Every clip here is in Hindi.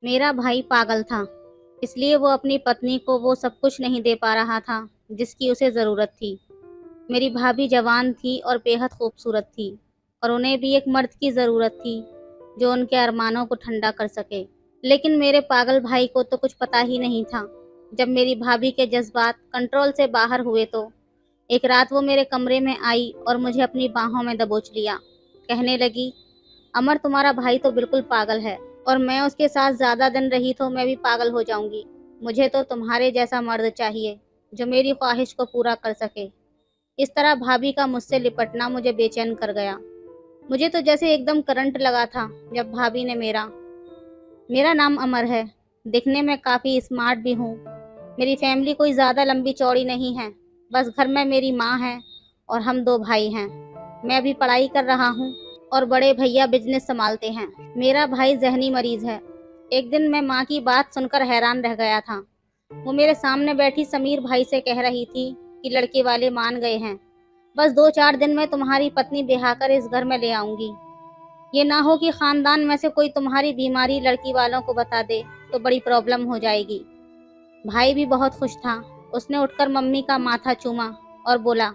मेरा भाई पागल था, इसलिए वो अपनी पत्नी को वो सब कुछ नहीं दे पा रहा था जिसकी उसे ज़रूरत थी। मेरी भाभी जवान थी और बेहद खूबसूरत थी और उन्हें भी एक मर्द की ज़रूरत थी जो उनके अरमानों को ठंडा कर सके। लेकिन मेरे पागल भाई को तो कुछ पता ही नहीं था। जब मेरी भाभी के जज्बात कंट्रोल से बाहर हुए तो एक रात वो मेरे कमरे में आई और मुझे अपनी बाहों में दबोच लिया। कहने लगी, अमर तुम्हारा भाई तो बिल्कुल पागल है और मैं उसके साथ ज़्यादा दिन रही तो मैं भी पागल हो जाऊंगी। मुझे तो तुम्हारे जैसा मर्द चाहिए जो मेरी ख्वाहिश को पूरा कर सके। इस तरह भाभी का मुझसे लिपटना मुझे बेचैन कर गया। मुझे तो जैसे एकदम करंट लगा था जब भाभी ने मेरा मेरा नाम अमर है। दिखने में काफ़ी स्मार्ट भी हूँ। मेरी फैमिली कोई ज़्यादा लंबी चौड़ी नहीं है। बस घर में मेरी माँ है और हम दो भाई हैं। मैं अभी पढ़ाई कर रहा हूँ और बड़े भैया बिजनेस संभालते हैं। मेरा भाई जहनी मरीज है। एक दिन मैं माँ की बात सुनकर हैरान रह गया था। वो मेरे सामने बैठी समीर भाई से कह रही थी कि लड़के वाले मान गए हैं। बस 2-4 दिन में तुम्हारी पत्नी ब्याह कर इस घर में ले आऊंगी। ये ना हो कि खानदान में से कोई तुम्हारी बीमारी लड़की वालों को बता दे तो बड़ी प्रॉब्लम हो जाएगी। भाई भी बहुत खुश था। उसने उठकर मम्मी का माथा चूमा और बोला,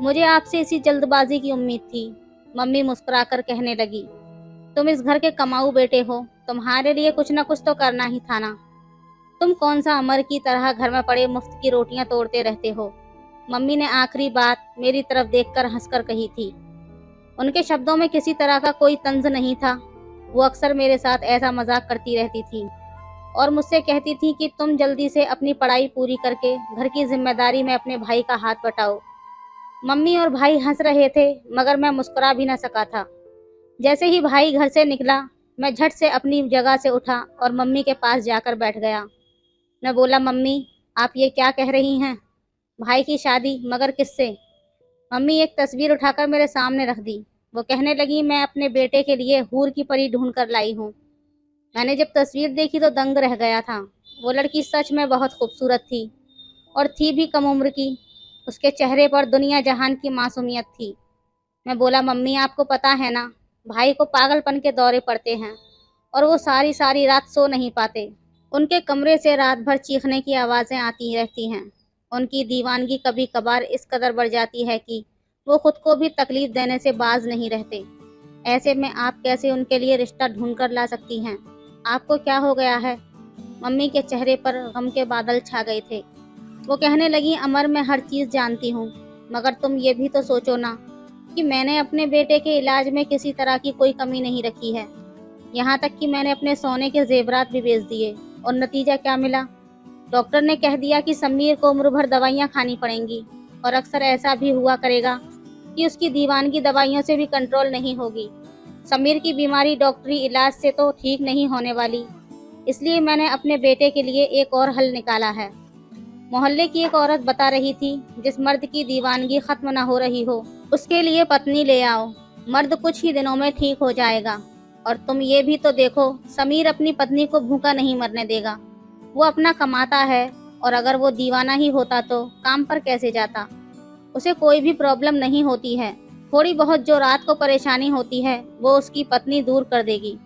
मुझे आपसे इसी जल्दबाजी की उम्मीद थी। मम्मी मुस्कुराकर कहने लगी, तुम इस घर के कमाऊ बेटे हो, तुम्हारे लिए कुछ न कुछ तो करना ही था ना। तुम कौन सा अमर की तरह घर में पड़े मुफ्त की रोटियां तोड़ते रहते हो। मम्मी ने आखिरी बात मेरी तरफ देखकर हंसकर कही थी। उनके शब्दों में किसी तरह का कोई तंज नहीं था। वो अक्सर मेरे साथ ऐसा मजाक करती रहती थी और मुझसे कहती थी कि तुम जल्दी से अपनी पढ़ाई पूरी करके घर की जिम्मेदारी में अपने भाई का हाथ बटाओ। मम्मी और भाई हंस रहे थे मगर मैं मुस्कुरा भी न सका था। जैसे ही भाई घर से निकला, मैं झट से अपनी जगह से उठा और मम्मी के पास जाकर बैठ गया। मैं बोला, मम्मी आप ये क्या कह रही हैं? भाई की शादी मगर किससे? मम्मी एक तस्वीर उठाकर मेरे सामने रख दी। वो कहने लगी, मैं अपने बेटे के लिए हूर की परी ढूंढ कर लाई हूँ। मैंने जब तस्वीर देखी तो दंग रह गया था। वो लड़की सच में बहुत खूबसूरत थी और थी भी कम उम्र की। उसके चेहरे पर दुनिया जहान की मासूमियत थी। मैं बोला, मम्मी आपको पता है ना, भाई को पागलपन के दौरे पड़ते हैं और वो सारी सारी रात सो नहीं पाते। उनके कमरे से रात भर चीखने की आवाज़ें आती रहती हैं। उनकी दीवानगी कभी कभार इस कदर बढ़ जाती है कि वो खुद को भी तकलीफ देने से बाज नहीं रहते। ऐसे में आप कैसे उनके लिए रिश्ता ढूंढ कर ला सकती हैं? आपको क्या हो गया है? मम्मी के चेहरे पर गम के बादल छा गए थे। वो कहने लगी, अमर मैं हर चीज़ जानती हूँ, मगर तुम ये भी तो सोचो ना कि मैंने अपने बेटे के इलाज में किसी तरह की कोई कमी नहीं रखी है। यहाँ तक कि मैंने अपने सोने के जेवरात भी बेच दिए और नतीजा क्या मिला? डॉक्टर ने कह दिया कि समीर को उम्र भर दवाइयाँ खानी पड़ेंगी और अक्सर ऐसा भी हुआ करेगा कि उसकी दीवानगी दवाइयों से भी कंट्रोल नहीं होगी। समीर की बीमारी डॉक्टरी इलाज से तो ठीक नहीं होने वाली। इसलिए मैंने अपने बेटे के लिए एक और हल निकाला है। मोहल्ले की एक औरत बता रही थी, जिस मर्द की दीवानगी खत्म न हो रही हो उसके लिए पत्नी ले आओ। मर्द कुछ ही दिनों में ठीक हो जाएगा। और तुम ये भी तो देखो, समीर अपनी पत्नी को भूखा नहीं मरने देगा। वो अपना कमाता है और अगर वो दीवाना ही होता तो काम पर कैसे जाता? उसे कोई भी प्रॉब्लम नहीं होती है। थोड़ी बहुत जो रात को परेशानी होती है वो उसकी पत्नी दूर कर देगी।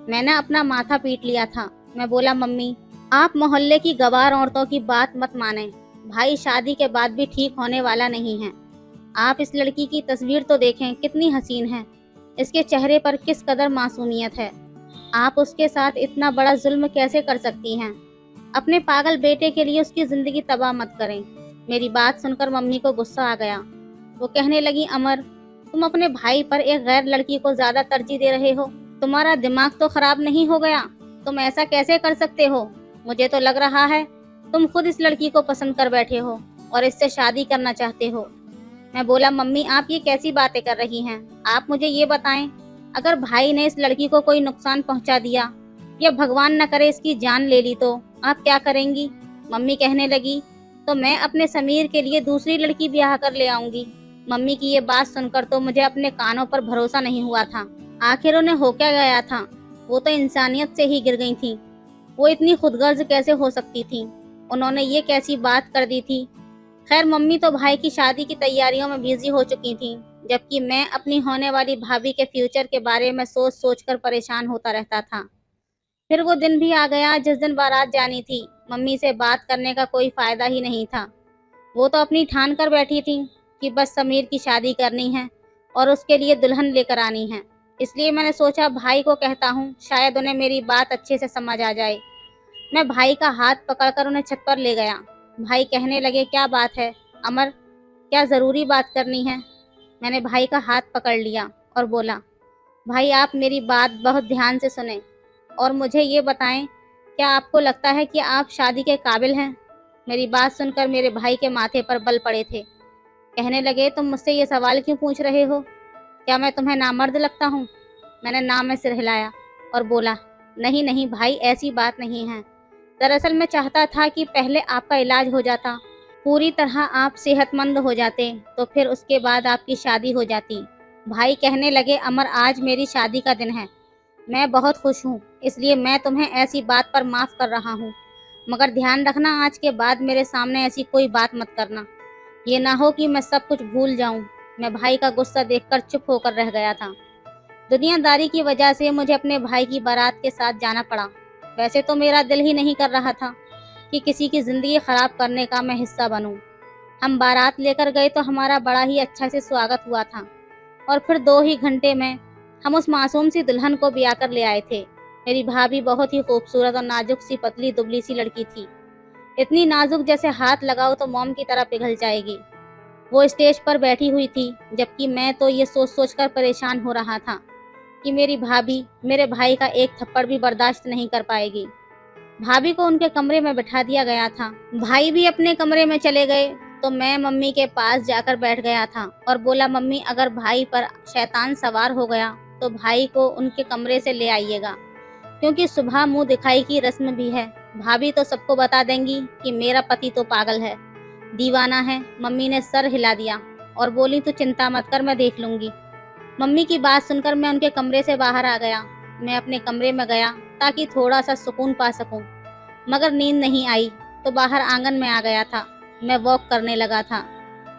मैंने अपना माथा पीट लिया था। मैं बोला, मम्मी आप मोहल्ले की गवार औरतों की बात मत माने। भाई शादी के बाद भी ठीक होने वाला नहीं है। आप इस लड़की की तस्वीर तो देखें, कितनी हसीन है। इसके चेहरे पर किस कदर मासूमियत है। आप उसके साथ इतना बड़ा जुल्म कैसे कर सकती हैं? अपने पागल बेटे के लिए उसकी जिंदगी तबाह मत करें। मेरी बात सुनकर मम्मी को गुस्सा आ गया। वो कहने लगी, अमर तुम अपने भाई पर एक गैर लड़की को ज्यादा तरजीह दे रहे हो। तुम्हारा दिमाग तो खराब नहीं हो गया? तुम ऐसा कैसे कर सकते हो? मुझे तो लग रहा है तुम खुद इस लड़की को पसंद कर बैठे हो और इससे शादी करना चाहते हो। मैं बोला, मम्मी आप ये कैसी बातें कर रही हैं? आप मुझे ये बताएं, अगर भाई ने इस लड़की को कोई नुकसान पहुंचा दिया या भगवान न करे इसकी जान ले ली तो आप क्या करेंगी? मम्मी कहने लगी, तो मैं अपने समीर के लिए दूसरी लड़की ब्याह कर ले आऊंगी। मम्मी की ये बात सुनकर तो मुझे अपने कानों पर भरोसा नहीं हुआ था। आखिर उन्हें हो क्या गया था? वो तो इंसानियत से ही गिर गई थी। वो इतनी खुदगर्ज कैसे हो सकती थी? उन्होंने ये कैसी बात कर दी थी? खैर मम्मी तो भाई की शादी की तैयारियों में बिजी हो चुकी थी, जबकि मैं अपनी होने वाली भाभी के फ्यूचर के बारे में सोच सोच कर परेशान होता रहता था। फिर वो दिन भी आ गया जिस दिन बारात जानी थी। मम्मी से बात करने का कोई फ़ायदा ही नहीं था। वो तो अपनी ठान कर बैठी थी कि बस समीर की शादी करनी है और उसके लिए दुल्हन लेकर आनी है। इसलिए मैंने सोचा भाई को कहता हूँ, शायद उन्हें मेरी बात अच्छे से समझ आ जाए। मैं भाई का हाथ पकड़कर उन्हें छत पर ले गया। भाई कहने लगे, क्या बात है अमर, क्या ज़रूरी बात करनी है? मैंने भाई का हाथ पकड़ लिया और बोला, भाई आप मेरी बात बहुत ध्यान से सुने और मुझे ये बताएं, क्या आपको लगता है कि आप शादी के काबिल हैं? मेरी बात सुनकर मेरे भाई के माथे पर बल पड़े थे। कहने लगे, तुम मुझसे ये सवाल क्यों पूछ रहे हो? क्या मैं तुम्हें नामर्द लगता हूँ? मैंने ना में सिर हिलाया और बोला, नहीं नहीं भाई, ऐसी बात नहीं है। दरअसल मैं चाहता था कि पहले आपका इलाज हो जाता, पूरी तरह आप सेहतमंद हो जाते, तो फिर उसके बाद आपकी शादी हो जाती। भाई कहने लगे, अमर आज मेरी शादी का दिन है, मैं बहुत खुश हूँ, इसलिए मैं तुम्हें ऐसी बात पर माफ़ कर रहा हूँ। मगर ध्यान रखना, आज के बाद मेरे सामने ऐसी कोई बात मत करना, ये ना हो कि मैं सब कुछ भूल जाऊँ। मैं भाई का गुस्सा देखकर चुप होकर रह गया था। दुनियादारी की वजह से मुझे अपने भाई की बारात के साथ जाना पड़ा। वैसे तो मेरा दिल ही नहीं कर रहा था कि किसी की ज़िंदगी ख़राब करने का मैं हिस्सा बनूं। हम बारात लेकर गए तो हमारा बड़ा ही अच्छा से स्वागत हुआ था और फिर 2 ही घंटे में हम उस मासूम सी दुल्हन को ब्याह कर ले आए थे। मेरी भाभी बहुत ही खूबसूरत और नाजुक सी पतली दुबली सी लड़की थी। इतनी नाजुक जैसे हाथ लगाओ तो मोम की तरह पिघल जाएगी। वो स्टेज पर बैठी हुई थी, जबकि मैं तो ये सोच सोच कर परेशान हो रहा था कि मेरी भाभी मेरे भाई का एक थप्पड़ भी बर्दाश्त नहीं कर पाएगी। भाभी को उनके कमरे में बिठा दिया गया था। भाई भी अपने कमरे में चले गए तो मैं मम्मी के पास जाकर बैठ गया था और बोला, मम्मी अगर भाई पर शैतान सवार हो गया तो भाई को उनके कमरे से ले आइएगा, क्योंकि सुबह मुंह दिखाई की रस्म भी है। भाभी तो सबको बता देंगी कि मेरा पति तो पागल है, दीवाना है। मम्मी ने सर हिला दिया और बोली, तू चिंता मत कर, मैं देख लूंगी। मम्मी की बात सुनकर मैं उनके कमरे से बाहर आ गया। मैं अपने कमरे में गया ताकि थोड़ा सा सुकून पा सकूं, मगर नींद नहीं आई तो बाहर आंगन में आ गया था। मैं वॉक करने लगा था।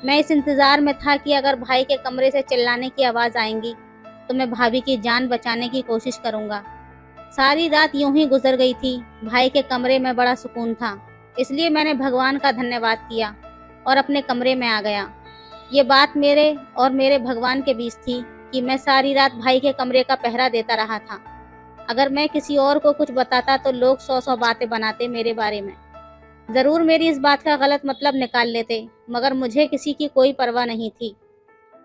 मैं इस इंतज़ार में था कि अगर भाई के कमरे से चिल्लाने की आवाज़ आएंगी तो मैं भाभी की जान बचाने की कोशिश करूंगा। सारी रात यूं ही गुजर गई थी। भाई के कमरे में बड़ा सुकून था, इसलिए मैंने भगवान का धन्यवाद किया और अपने कमरे में आ गया। ये बात मेरे और मेरे भगवान के बीच थी कि मैं सारी रात भाई के कमरे का पहरा देता रहा था। अगर मैं किसी और को कुछ बताता तो लोग 100-100 बातें बनाते मेरे बारे में। ज़रूर मेरी इस बात का गलत मतलब निकाल लेते, मगर मुझे किसी की कोई परवाह नहीं थी।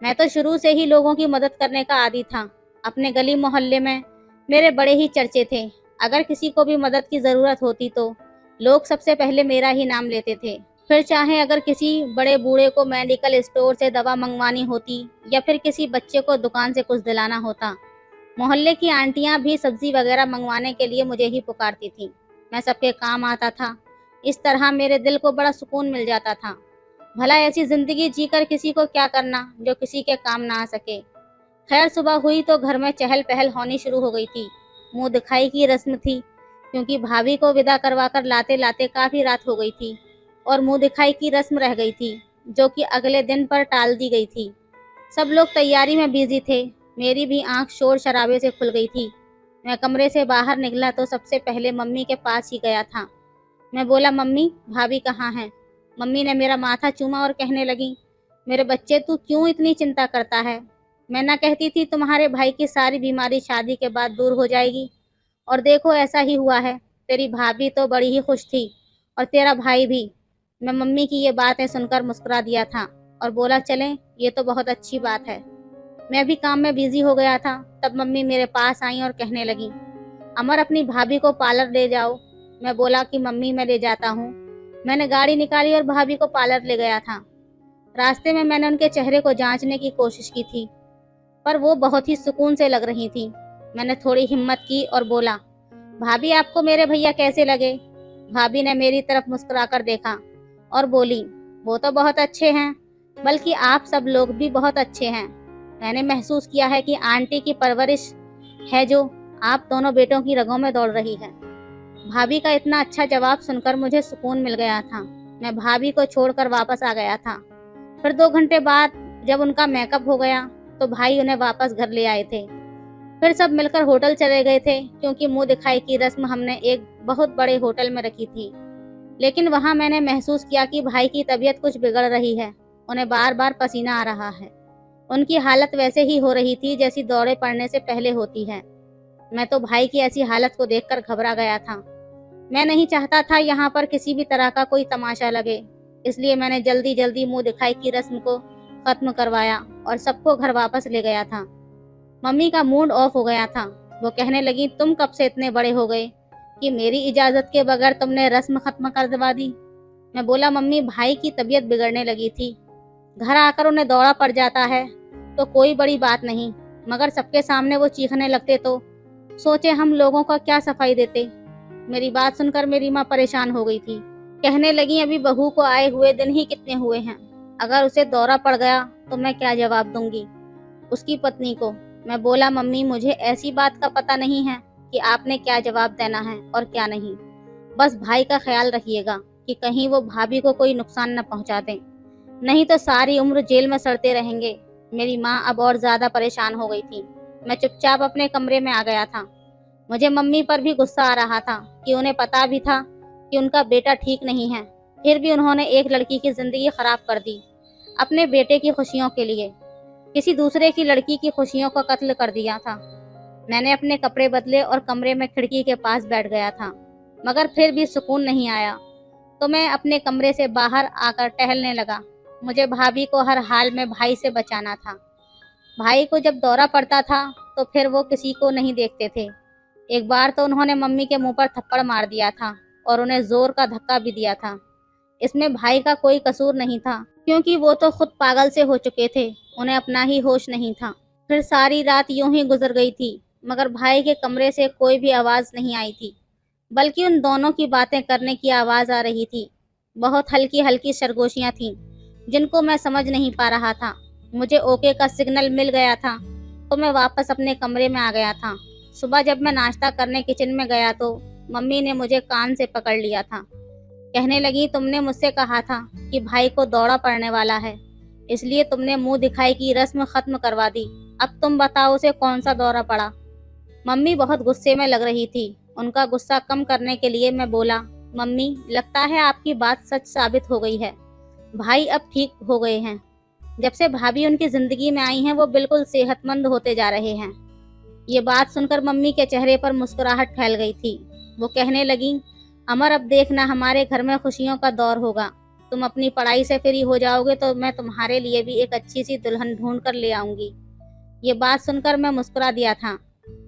मैं तो शुरू से ही लोगों की मदद करने का आदी था। अपने गली मोहल्ले में मेरे बड़े ही चर्चे थे। अगर किसी को भी मदद की ज़रूरत होती तो लोग सबसे पहले मेरा ही नाम लेते थे। फिर चाहे अगर किसी बड़े बूढ़े को मेडिकल स्टोर से दवा मंगवानी होती या फिर किसी बच्चे को दुकान से कुछ दिलाना होता, मोहल्ले की आंटियां भी सब्जी वगैरह मंगवाने के लिए मुझे ही पुकारती थीं। मैं सबके काम आता था। इस तरह मेरे दिल को बड़ा सुकून मिल जाता था। भला ऐसी ज़िंदगी जीकर किसी को क्या करना जो किसी के काम ना आ सके। खैर सुबह हुई तो घर में चहल पहल होनी शुरू हो गई थी। मुंह दिखाई की रस्म थी, क्योंकि भाभी को विदा करवा कर लाते लाते काफ़ी रात हो गई थी और मुंह दिखाई की रस्म रह गई थी, जो कि अगले दिन पर टाल दी गई थी। सब लोग तैयारी में बिजी थे। मेरी भी आंख शोर शराबे से खुल गई थी। मैं कमरे से बाहर निकला तो सबसे पहले मम्मी के पास ही गया था। मैं बोला, मम्मी भाभी कहाँ हैं? मम्मी ने मेरा माथा चूमा और कहने लगी, मेरे बच्चे तू क्यों इतनी चिंता करता है? मैं ना कहती थी तुम्हारे भाई की सारी बीमारी शादी के बाद दूर हो जाएगी, और देखो ऐसा ही हुआ है। तेरी भाभी तो बड़ी ही खुश थी और तेरा भाई भी। मैं मम्मी की ये बातें सुनकर मुस्कुरा दिया था और बोला, चलें, ये तो बहुत अच्छी बात है। मैं भी काम में बिजी हो गया था। तब मम्मी मेरे पास आई और कहने लगी, अमर अपनी भाभी को पार्लर ले जाओ। मैं बोला कि मम्मी मैं ले जाता हूँ। मैंने गाड़ी निकाली और भाभी को पार्लर ले गया था। रास्ते में मैंने उनके चेहरे को जांचने की कोशिश की थी, पर वो बहुत ही सुकून से लग रही थी। मैंने थोड़ी हिम्मत की और बोला, भाभी आपको मेरे भैया कैसे लगे? भाभी ने मेरी तरफ मुस्कुराकर देखा और बोली, वो तो बहुत अच्छे हैं, बल्कि आप सब लोग भी बहुत अच्छे हैं। मैंने महसूस किया है कि आंटी की परवरिश है जो आप दोनों बेटों की रगों में दौड़ रही है। भाभी का इतना अच्छा जवाब सुनकर मुझे सुकून मिल गया था। मैं भाभी को छोड़कर वापस आ गया था। फिर 2 घंटे बाद जब उनका मेकअप हो गया तो भाई उन्हें वापस घर ले आए थे। फिर सब मिलकर होटल चले गए थे, क्योंकि मुंह दिखाई की रस्म हमने एक बहुत बड़े होटल में रखी थी। लेकिन वहां मैंने महसूस किया कि भाई की तबीयत कुछ बिगड़ रही है। उन्हें बार बार पसीना आ रहा है। उनकी हालत वैसे ही हो रही थी जैसी दौरे पड़ने से पहले होती है। मैं तो भाई की ऐसी हालत को देखकर घबरा गया था। मैं नहीं चाहता था यहाँ पर किसी भी तरह का कोई तमाशा लगे, इसलिए मैंने जल्दी जल्दी मुंह दिखाई की रस्म को खत्म करवाया और सबको घर वापस ले गया था। मम्मी का मूड ऑफ हो गया था। वो कहने लगी, तुम कब से इतने बड़े हो गए कि मेरी इजाजत के बगैर तुमने रस्म खत्म कर दवा दी। मैं बोला, मम्मी भाई की तबीयत बिगड़ने लगी थी, घर आकर उन्हें दौरा पड़ जाता है तो कोई बड़ी बात नहीं, मगर सबके सामने वो चीखने लगते तो सोचे हम लोगों का क्या सफाई देते। मेरी बात सुनकर मेरी माँ परेशान हो गई थी। कहने लगी, अभी बहू को आए हुए दिन ही कितने हुए हैं, अगर उसे दौरा पड़ गया तो मैं क्या जवाब दूंगी उसकी पत्नी को। मैं बोला, मम्मी मुझे ऐसी बात का पता नहीं है कि आपने क्या जवाब देना है और क्या नहीं। बस भाई का ख्याल रखिएगा कि कहीं वो भाभी को कोई नुकसान न पहुंचा दें, नहीं तो सारी उम्र जेल में सड़ते रहेंगे। मेरी माँ अब और ज्यादा परेशान हो गई थी। मैं चुपचाप अपने कमरे में आ गया था। मुझे मम्मी पर भी गुस्सा आ रहा था कि उन्हें पता भी था कि उनका बेटा ठीक नहीं है, फिर भी उन्होंने एक लड़की की जिंदगी खराब कर दी अपने बेटे की खुशियों के लिए। किसी दूसरे की लड़की की खुशियों का कत्ल कर दिया था। मैंने अपने कपड़े बदले और कमरे में खिड़की के पास बैठ गया था, मगर फिर भी सुकून नहीं आया, तो मैं अपने कमरे से बाहर आकर टहलने लगा। मुझे भाभी को हर हाल में भाई से बचाना था। भाई को जब दौरा पड़ता था तो फिर वो किसी को नहीं देखते थे। एक बार तो उन्होंने मम्मी के मुंह पर थप्पड़ मार दिया था और उन्हें जोर का धक्का भी दिया था। इसमें भाई का कोई कसूर नहीं था, क्योंकि वो तो खुद पागल से हो चुके थे, उन्हें अपना ही होश नहीं था। फिर सारी रात यूं ही गुजर गई थी, मगर भाई के कमरे से कोई भी आवाज नहीं आई थी, बल्कि उन दोनों की बातें करने की आवाज आ रही थी। बहुत हल्की हल्की सरगोशियां थीं, जिनको मैं समझ नहीं पा रहा था। मुझे ओके का सिग्नल मिल गया था तो मैं वापस अपने कमरे में आ गया था। सुबह जब मैं नाश्ता करने किचन में गया तो मम्मी ने मुझे कान से पकड़ लिया था। कहने लगी, तुमने मुझसे कहा था कि भाई को दौरा पड़ने वाला है, इसलिए तुमने मुंह दिखाई की रस्म खत्म करवा दी। अब तुम बताओ उसे कौन सा दौरा पड़ा। मम्मी बहुत गुस्से में लग रही थी। उनका गुस्सा कम करने के लिए मैं बोला, मम्मी लगता है आपकी बात सच साबित हो गई है, भाई अब ठीक हो गए हैं। जब से भाभी उनकी जिंदगी में आई हैं वो बिल्कुल सेहतमंद होते जा रहे हैं। ये बात सुनकर मम्मी के चेहरे पर मुस्कुराहट फैल गई थी। वो कहने लगी, अमर अब देखना हमारे घर में खुशियों का दौर होगा। तुम अपनी पढ़ाई से फ्री हो जाओगे तो मैं तुम्हारे लिए भी एक अच्छी सी दुल्हन ढूंढ कर ले आऊंगी। ये बात सुनकर मैं मुस्कुरा दिया था।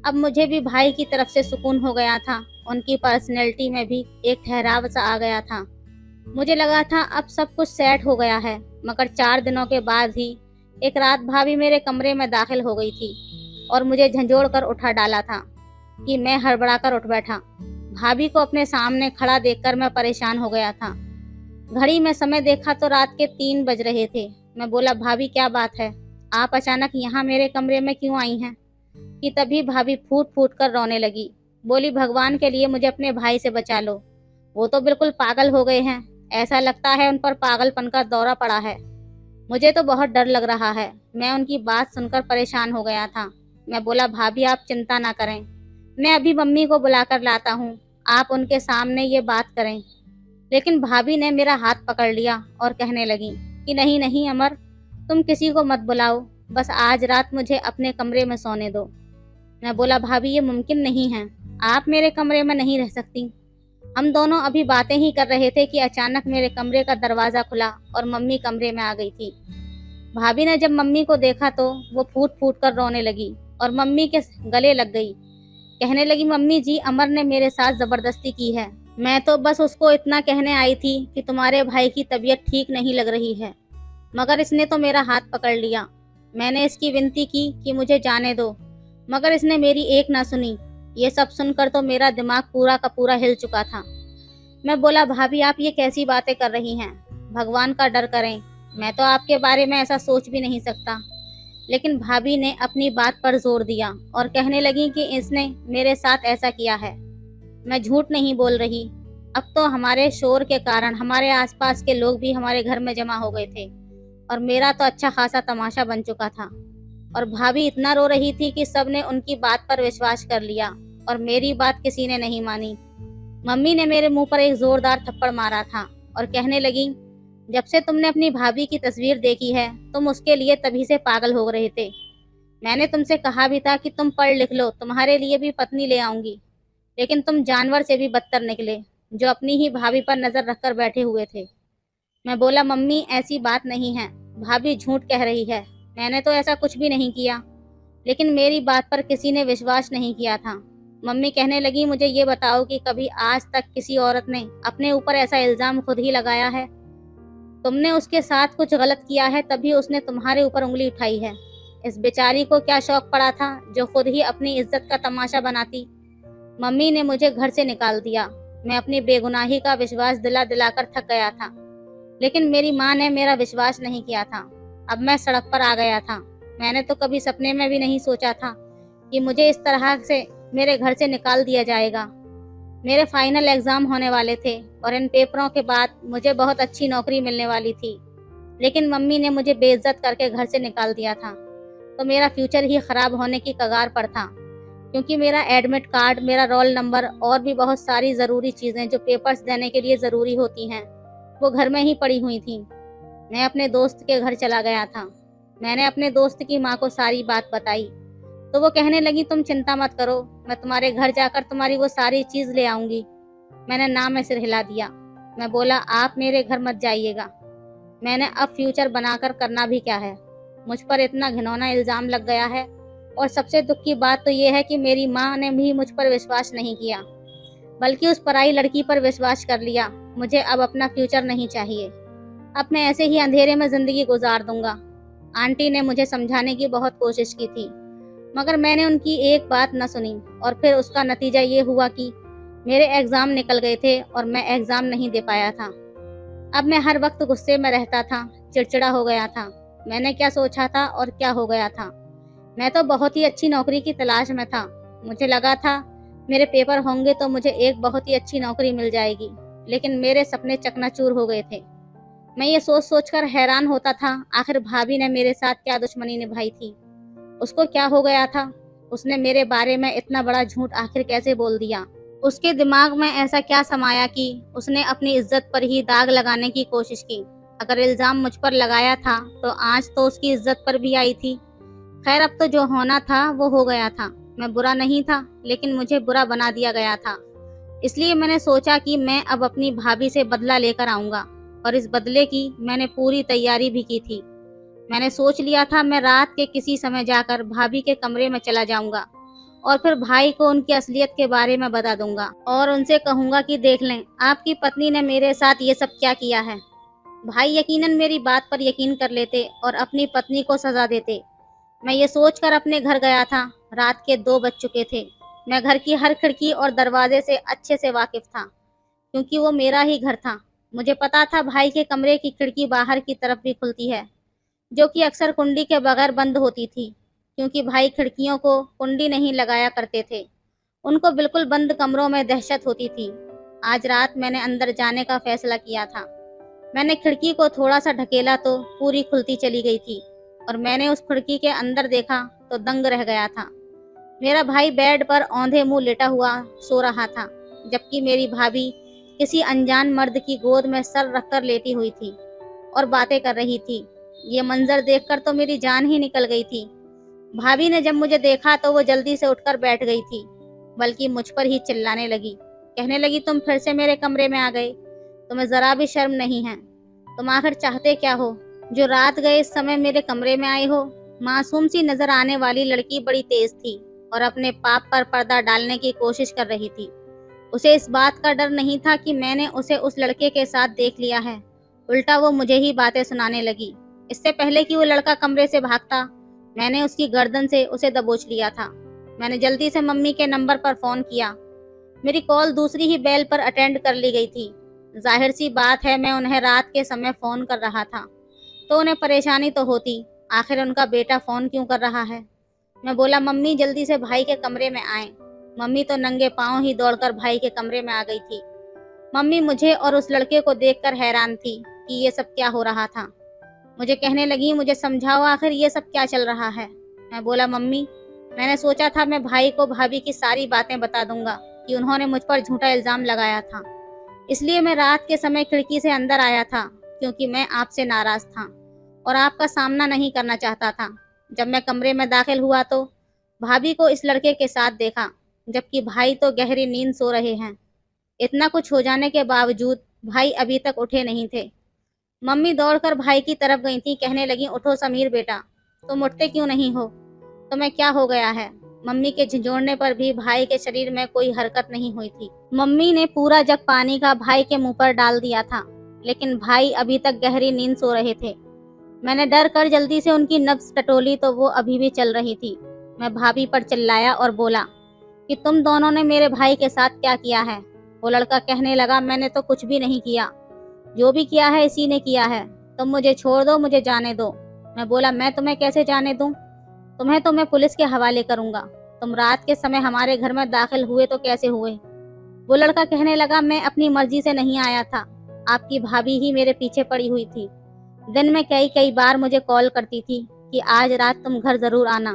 अब मुझे भी भाई की तरफ से सुकून हो गया था। उनकी पर्सनैलिटी में भी एक ठहराव सा आ गया था। मुझे लगा था अब सब कुछ सेट हो गया है, मगर 4 दिनों के बाद ही एक रात भाभी मेरे कमरे में दाखिल हो गई थी और मुझे झंझोड़ कर उठा डाला था कि मैं हड़बड़ा कर उठ बैठा। भाभी को अपने सामने खड़ा देखकर मैं परेशान हो गया था। घड़ी में समय देखा तो रात के 3 बज रहे थे। मैं बोला, भाभी क्या बात है, आप अचानक यहाँ मेरे कमरे में क्यों आई हैं? कि तभी भाभी फूट फूट कर रोने लगी। बोली, भगवान के लिए मुझे अपने भाई से बचा लो, वो तो बिल्कुल पागल हो गए हैं, ऐसा लगता है उन पर पागलपन का दौरा पड़ा है। मुझे तो बहुत डर लग रहा है। मैं उनकी बात सुनकर परेशान हो गया था। मैं बोला, भाभी आप चिंता ना करें, मैं अभी मम्मी को बुलाकर लाता हूँ, आप उनके सामने ये बात करें। लेकिन भाभी ने मेरा हाथ पकड़ लिया और कहने लगी कि नहीं नहीं अमर, तुम किसी को मत बुलाओ, बस आज रात मुझे अपने कमरे में सोने दो। मैं बोला, भाभी ये मुमकिन नहीं है, आप मेरे कमरे में नहीं रह सकती। हम दोनों अभी बातें ही कर रहे थे कि अचानक मेरे कमरे का दरवाज़ा खुला और मम्मी कमरे में आ गई थी। भाभी ने जब मम्मी को देखा तो वो फूट फूट कर रोने लगी और मम्मी के गले लग गई। कहने लगी, मम्मी जी अमर ने मेरे साथ ज़बरदस्ती की है, मैं तो बस उसको इतना कहने आई थी कि तुम्हारे भाई की तबीयत ठीक नहीं लग रही है, मगर इसने तो मेरा हाथ पकड़ लिया। मैंने इसकी विनती की कि मुझे जाने दो, मगर इसने मेरी एक ना सुनी। ये सब सुनकर तो मेरा दिमाग पूरा का पूरा हिल चुका था। मैं बोला, भाभी आप ये कैसी बातें कर रही हैं, भगवान का डर करें, मैं तो आपके बारे में ऐसा सोच भी नहीं सकता। लेकिन भाभी ने अपनी बात पर जोर दिया और कहने लगी कि इसने मेरे साथ ऐसा किया है। मैं झूठ नहीं बोल रही। अब तो हमारे शोर के कारण हमारे आसपास के लोग भी हमारे घर में जमा हो गए थे और मेरा तो अच्छा खासा तमाशा बन चुका था। और भाभी इतना रो रही थी कि सबने उनकी बात पर विश्वास कर लिया और मेरी बात किसी ने नहीं मानी। मम्मी ने मेरे मुंह पर एक जोरदार थप्पड़ मारा था और कहने लगी, जब से तुमने अपनी भाभी की तस्वीर देखी है तुम उसके लिए तभी से पागल हो रहे थे। मैंने तुमसे कहा भी था कि तुम पढ़ लिख लो, तुम्हारे लिए भी पत्नी ले आऊंगी, लेकिन तुम जानवर से भी बदतर निकले जो अपनी ही भाभी पर नजर रखकर बैठे हुए थे। मैं बोला, मम्मी ऐसी बात नहीं है, भाभी झूठ कह रही है, मैंने तो ऐसा कुछ भी नहीं किया। लेकिन मेरी बात पर किसी ने विश्वास नहीं किया था। मम्मी कहने लगी, मुझे ये बताओ कि कभी आज तक किसी औरत ने अपने ऊपर ऐसा इल्जाम खुद ही लगाया है? तुमने उसके साथ कुछ गलत किया है तभी उसने तुम्हारे ऊपर उंगली उठाई है। इस बेचारी को क्या शौक पड़ा था जो खुद ही अपनी इज्जत का तमाशा बनाती। मम्मी ने मुझे घर से निकाल दिया। मैं अपनी बेगुनाही का विश्वास दिला दिलाकर थक गया था, लेकिन मेरी माँ ने मेरा विश्वास नहीं किया था। अब मैं सड़क पर आ गया था। मैंने तो कभी सपने में भी नहीं सोचा था कि मुझे इस तरह से मेरे घर से निकाल दिया जाएगा। मेरे फाइनल एग्जाम होने वाले थे और इन पेपरों के बाद मुझे बहुत अच्छी नौकरी मिलने वाली थी, लेकिन मम्मी ने मुझे बेइज्जत करके घर से निकाल दिया था। तो मेरा फ्यूचर ही खराब होने की कगार पर था, क्योंकि मेरा एडमिट कार्ड, मेरा रोल नंबर और भी बहुत सारी ज़रूरी चीज़ें जो पेपर्स देने के लिए ज़रूरी होती हैं वो घर में ही पड़ी हुई थी। मैं अपने दोस्त के घर चला गया था। मैंने अपने दोस्त की माँ को सारी बात बताई तो वो कहने लगी, तुम चिंता मत करो, मैं तुम्हारे घर जाकर तुम्हारी वो सारी चीज़ ले आऊँगी। मैंने ना में सिर हिला दिया। मैं बोला, आप मेरे घर मत जाइएगा। मैंने अब फ्यूचर बनाकर करना भी क्या है? मुझ पर इतना घिनौना इल्ज़ाम लग गया है और सबसे दुख की बात तो ये है कि मेरी माँ ने भी मुझ पर विश्वास नहीं किया, बल्कि उस पराई लड़की पर विश्वास कर लिया। मुझे अब अपना फ्यूचर नहीं चाहिए। अब मैं ऐसे ही अंधेरे में ज़िंदगी गुजार दूंगा। आंटी ने मुझे समझाने की बहुत कोशिश की थी, मगर मैंने उनकी एक बात न सुनी और फिर उसका नतीजा ये हुआ कि मेरे एग्ज़ाम निकल गए थे और मैं एग्ज़ाम नहीं दे पाया था। अब मैं हर वक्त गुस्से में रहता था, चिड़चिड़ा हो गया था। मैंने क्या सोचा था और क्या हो गया था? मैं तो बहुत ही अच्छी नौकरी की तलाश में था। मुझे लगा था मेरे पेपर होंगे तो मुझे एक बहुत ही अच्छी नौकरी मिल जाएगी, लेकिन मेरे सपने चकनाचूर हो गए थे। मैं ये सोच सोच कर हैरान होता था, आखिर भाभी ने मेरे साथ क्या दुश्मनी निभाई थी? उसको क्या हो गया था? उसने मेरे बारे में इतना बड़ा झूठ आखिर कैसे बोल दिया? उसके दिमाग में ऐसा क्या समाया कि उसने अपनी इज्जत पर ही दाग लगाने की कोशिश की? अगर इल्ज़ाम मुझ पर लगाया था तो आज तो उसकी इज्जत पर भी आई थी। खैर, अब तो जो होना था वो हो गया था। मैं बुरा नहीं था, लेकिन मुझे बुरा बना दिया गया था। इसलिए मैंने सोचा कि मैं अब अपनी भाभी से बदला लेकर आऊँगा, और इस बदले की मैंने पूरी तैयारी भी की थी। मैंने सोच लिया था मैं रात के किसी समय जाकर भाभी के कमरे में चला जाऊंगा और फिर भाई को उनकी असलियत के बारे में बता दूंगा और उनसे कहूंगा कि देख लें, आपकी पत्नी ने मेरे साथ ये सब क्या किया है। भाई यकीनन मेरी बात पर यकीन कर लेते और अपनी पत्नी को सजा देते। मैं ये सोचकर अपने घर गया था। रात के 2 बज चुके थे। मैं घर की हर खिड़की और दरवाजे से अच्छे से वाकिफ था, क्योंकि वो मेरा ही घर था। मुझे पता था भाई के कमरे की खिड़की बाहर की तरफ भी खुलती है, जो कि अक्सर कुंडी के बगैर बंद होती थी, क्योंकि भाई खिड़कियों को कुंडी नहीं लगाया करते थे। उनको बिल्कुल बंद कमरों में दहशत होती थी। आज रात मैंने अंदर जाने का फैसला किया था। मैंने खिड़की को थोड़ा सा ढकेला तो पूरी खुलती चली गई थी, और मैंने उस खिड़की के अंदर देखा तो दंग रह गया था। मेरा भाई बेड पर औंधे मुंह लेटा हुआ सो रहा था, जबकि मेरी भाभी किसी अनजान मर्द की गोद में सर रखकर लेटी हुई थी और बातें कर रही थी। ये मंजर देखकर तो मेरी जान ही निकल गई थी। भाभी ने जब मुझे देखा तो वो जल्दी से उठकर बैठ गई थी, बल्कि मुझ पर ही चिल्लाने लगी। कहने लगी, तुम फिर से मेरे कमरे में आ गए, तुम्हें जरा भी शर्म नहीं है। तुम आखिर चाहते क्या हो जो रात गए इस समय मेरे कमरे में आए हो? मासूम सी नजर आने वाली लड़की बड़ी तेज थी और अपने पाप पर पर्दा डालने की कोशिश कर रही थी। उसे इस बात का डर नहीं था कि मैंने उसे उस लड़के के साथ देख लिया है। उल्टा वो मुझे ही बातें सुनाने लगी। इससे पहले कि वो लड़का कमरे से भागता, मैंने उसकी गर्दन से उसे दबोच लिया था। मैंने जल्दी से मम्मी के नंबर पर फोन किया। मेरी कॉल दूसरी ही बेल पर अटेंड कर ली गई थी। जाहिर सी बात है, मैं उन्हें रात के समय फोन कर रहा था तो उन्हें परेशानी तो होती, आखिर उनका बेटा फोन क्यों कर रहा है। मैं बोला, मम्मी जल्दी से भाई के कमरे में आए। मम्मी तो नंगे पांव ही दौड़कर भाई के कमरे में आ गई थी। मम्मी मुझे और उस लड़के को देखकर हैरान थी कि ये सब क्या हो रहा था। मुझे कहने लगी, मुझे समझाओ आखिर ये सब क्या चल रहा है। मैं बोला, मम्मी, मैंने सोचा था मैं भाई को भाभी की सारी बातें बता दूंगा कि उन्होंने मुझ पर झूठा इल्ज़ाम लगाया था। इसलिए मैं रात के समय खिड़की से अंदर आया था, क्योंकि मैं आपसे नाराज़ था और आपका सामना नहीं करना चाहता था। जब मैं कमरे में दाखिल हुआ तो भाभी को इस लड़के के साथ देखा, जबकि भाई तो गहरी नींद सो रहे हैं। इतना कुछ हो जाने के बावजूद भाई अभी तक उठे नहीं थे। मम्मी दौड़कर भाई की तरफ गई थी, कहने लगी, उठो समीर बेटा, तुम उठते क्यों नहीं हो? तुम्हें क्या हो गया है? मम्मी के झिझोड़ने पर भी भाई के शरीर में कोई हरकत नहीं हुई थी। मम्मी ने पूरा जग पानी का भाई के मुंह पर डाल दिया था, लेकिन भाई अभी तक गहरी नींद सो रहे थे। मैंने डर कर जल्दी से उनकी नब्ज टटोली तो वो अभी भी चल रही थी। मैं भाभी पर चिल्लाया और बोला कि तुम दोनों ने मेरे भाई के साथ क्या किया है? वो लड़का कहने लगा, मैंने तो कुछ भी नहीं किया, जो भी किया है इसी ने किया है। तुम मुझे छोड़ दो, मुझे जाने दो। मैं बोला, मैं तुम्हें कैसे जाने दूं? तुम्हें तो मैं पुलिस के हवाले करूंगा। तुम रात के समय हमारे घर में दाखिल हुए तो कैसे हुए? वो लड़का कहने लगा, मैं अपनी मर्जी से नहीं आया था, आपकी भाभी ही मेरे पीछे पड़ी हुई थी। दिन में कई कई बार मुझे कॉल करती थी कि आज रात तुम घर जरूर आना,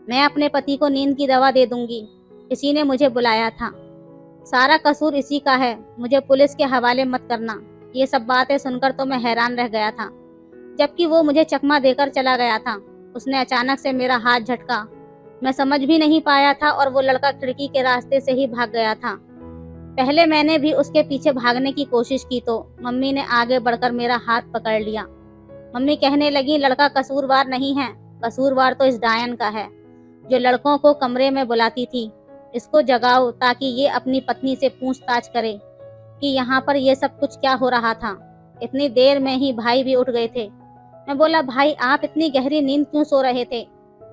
मैं अपने पति को नींद की दवा दे दूंगी, इसी ने मुझे बुलाया था। सारा कसूर इसी का है, मुझे पुलिस के हवाले मत करना। ये सब बातें सुनकर तो मैं हैरान रह गया था, जबकि वो मुझे चकमा देकर चला गया था। उसने अचानक से मेरा हाथ झटका, मैं समझ भी नहीं पाया था और वो लड़का खिड़की के रास्ते से ही भाग गया था। पहले मैंने भी उसके पीछे भागने की कोशिश की तो मम्मी ने आगे बढ़कर मेरा हाथ पकड़ लिया। मम्मी कहने लगी, लड़का कसूरवार नहीं है, कसूरवार तो इस डायन का है जो लड़कों को कमरे में बुलाती थी। इसको जगाओ ताकि ये अपनी पत्नी से पूछताछ करे कि यहाँ पर ये सब कुछ क्या हो रहा था। इतनी देर में ही भाई भी उठ गए थे। मैं बोला, भाई आप इतनी गहरी नींद क्यों सो रहे थे?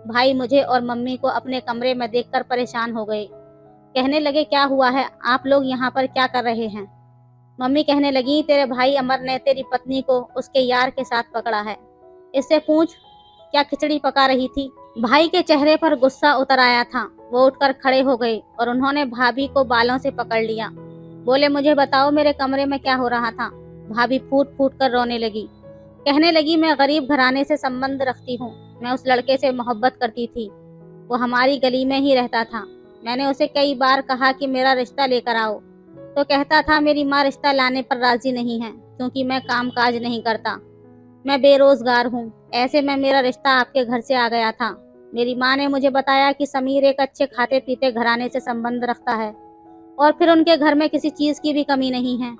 भाई मुझे और मम्मी को अपने कमरे में देखकर परेशान हो गए। कहने लगे, क्या हुआ है, आप लोग यहाँ पर क्या कर रहे हैं? मम्मी कहने लगी, तेरे भाई अमर ने तेरी पत्नी को उसके यार के साथ पकड़ा है, इससे पूछ क्या खिचड़ी पका रही थी। भाई के चेहरे पर गुस्सा उतर आया था। वो उठकर खड़े हो गए और उन्होंने भाभी को बालों से पकड़ लिया। बोले, मुझे बताओ मेरे कमरे में क्या हो रहा था? भाभी फूट फूट कर रोने लगी। कहने लगी, मैं गरीब घराने से संबंध रखती हूँ, मैं उस लड़के से मोहब्बत करती थी, वो हमारी गली में ही रहता था। मैंने उसे कई बार कहा कि मेरा रिश्ता लेकर आओ, तो कहता था मेरी माँ रिश्ता लाने पर राजी नहीं है क्योंकि मैं काम काज नहीं करता, मैं बेरोजगार हूँ। ऐसे में मेरा रिश्ता आपके घर से आ गया था। मेरी माँ ने मुझे बताया कि समीर एक अच्छे खाते पीते घराने से संबंध रखता है और फिर उनके घर में किसी चीज़ की भी कमी नहीं है।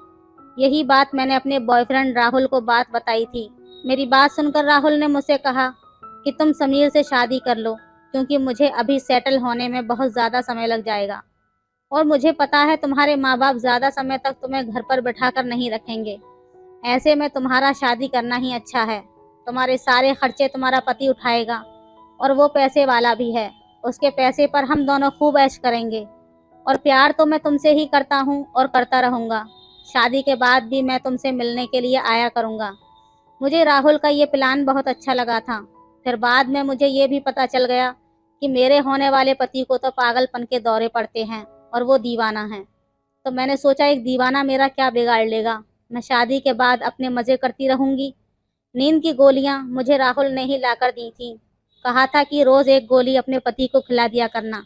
यही बात मैंने अपने बॉयफ्रेंड राहुल को बात बताई थी। मेरी बात सुनकर राहुल ने मुझसे कहा कि तुम समीर से शादी कर लो, क्योंकि मुझे अभी सेटल होने में बहुत ज़्यादा समय लग जाएगा और मुझे पता है तुम्हारे माँ बाप ज़्यादा समय तक तुम्हें घर पर बैठा कर नहीं रखेंगे। ऐसे में तुम्हारा शादी करना ही अच्छा है। तुम्हारे सारे खर्चे तुम्हारा पति उठाएगा और वो पैसे वाला भी है, उसके पैसे पर हम दोनों खूब ऐश करेंगे और प्यार तो मैं तुमसे ही करता हूँ और करता रहूँगा। शादी के बाद भी मैं तुमसे मिलने के लिए आया करूँगा। मुझे राहुल का ये प्लान बहुत अच्छा लगा था। फिर बाद में मुझे ये भी पता चल गया कि मेरे होने वाले पति को तो पागलपन के दौरे पड़ते हैं और वो दीवाना है। तो मैंने सोचा, एक दीवाना मेरा क्या बिगाड़ लेगा, मैं शादी के बाद अपने मज़े करती रहूँगी। नींद की गोलियाँ मुझे राहुल ने ही लाकर दी थी। कहा था कि रोज़ एक गोली अपने पति को खिला दिया करना।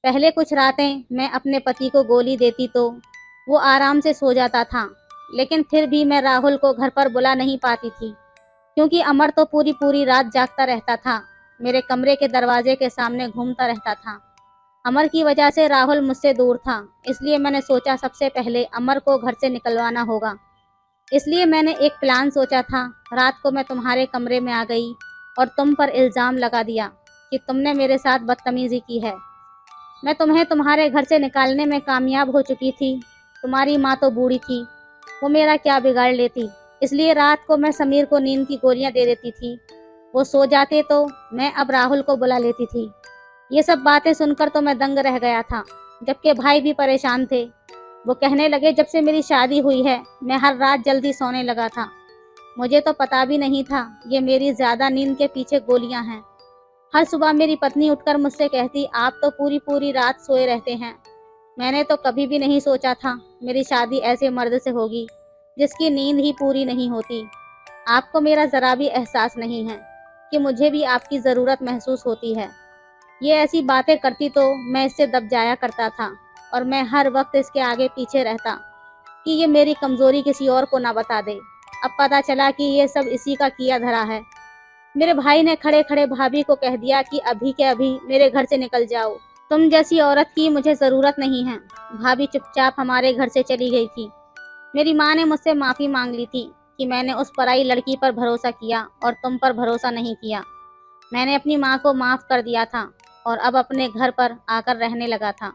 पहले कुछ रातें मैं अपने पति को गोली देती तो वो आराम से सो जाता था, लेकिन फिर भी मैं राहुल को घर पर बुला नहीं पाती थी, क्योंकि अमर तो पूरी पूरी रात जागता रहता था, मेरे कमरे के दरवाजे के सामने घूमता रहता था। अमर की वजह से राहुल मुझसे दूर था, इसलिए मैंने सोचा सबसे पहले अमर को घर से निकलवाना होगा। इसलिए मैंने एक प्लान सोचा था। रात को मैं तुम्हारे कमरे में आ गई और तुम पर इल्ज़ाम लगा दिया कि तुमने मेरे साथ बदतमीज़ी की है। मैं तुम्हें तुम्हारे घर से निकालने में कामयाब हो चुकी थी। तुम्हारी माँ तो बूढ़ी थी, वो मेरा क्या बिगाड़ लेती। इसलिए रात को मैं समीर को नींद की गोलियां दे देती थी, वो सो जाते तो मैं अब राहुल को बुला लेती थी। ये सब बातें सुनकर तो मैं दंग रह गया था, जबकि भाई भी परेशान थे। वो कहने लगे, जब से मेरी शादी हुई है मैं हर रात जल्दी सोने लगा था, मुझे तो पता भी नहीं था ये मेरी ज़्यादा नींद के पीछे गोलियां हैं। हर सुबह मेरी पत्नी उठकर मुझसे कहती, आप तो पूरी पूरी रात सोए रहते हैं। मैंने तो कभी भी नहीं सोचा था मेरी शादी ऐसे मर्द से होगी जिसकी नींद ही पूरी नहीं होती। आपको मेरा ज़रा भी एहसास नहीं है कि मुझे भी आपकी ज़रूरत महसूस होती है। ये ऐसी बातें करती तो मैं इससे दब जाया करता था और मैं हर वक्त इसके आगे पीछे रहता कि ये मेरी कमज़ोरी किसी और को ना बता दे। अब पता चला कि ये सब इसी का किया धरा है। मेरे भाई ने खड़े खड़े भाभी को कह दिया कि अभी के अभी मेरे घर से निकल जाओ, तुम जैसी औरत की मुझे ज़रूरत नहीं है। भाभी चुपचाप हमारे घर से चली गई थी। मेरी माँ ने मुझसे माफ़ी मांग ली थी कि मैंने उस पराई लड़की पर भरोसा किया और तुम पर भरोसा नहीं किया। मैंने अपनी माँ को माफ़ कर दिया था और अब अपने घर पर आकर रहने लगा था।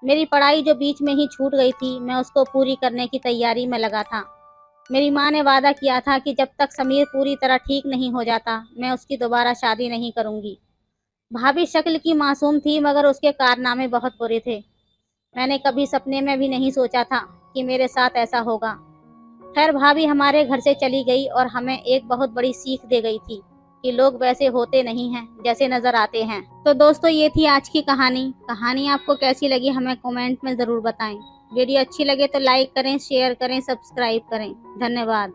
मेरी पढ़ाई जो बीच में ही छूट गई थी, मैं उसको पूरी करने की तैयारी में लगा था। मेरी माँ ने वादा किया था कि जब तक समीर पूरी तरह ठीक नहीं हो जाता, मैं उसकी दोबारा शादी नहीं करूँगी। भाभी शक्ल की मासूम थी मगर उसके कारनामे बहुत बुरे थे। मैंने कभी सपने में भी नहीं सोचा था कि मेरे साथ ऐसा होगा। खैर भाभी हमारे घर से चली गई और हमें एक बहुत बड़ी सीख दे गई थी कि लोग वैसे होते नहीं हैं जैसे नज़र आते हैं। तो दोस्तों ये थी आज की कहानी। कहानी आपको कैसी लगी हमें कमेंट में ज़रूर बताएं। वीडियो अच्छी लगे तो लाइक करें, शेयर करें, सब्सक्राइब करें। धन्यवाद।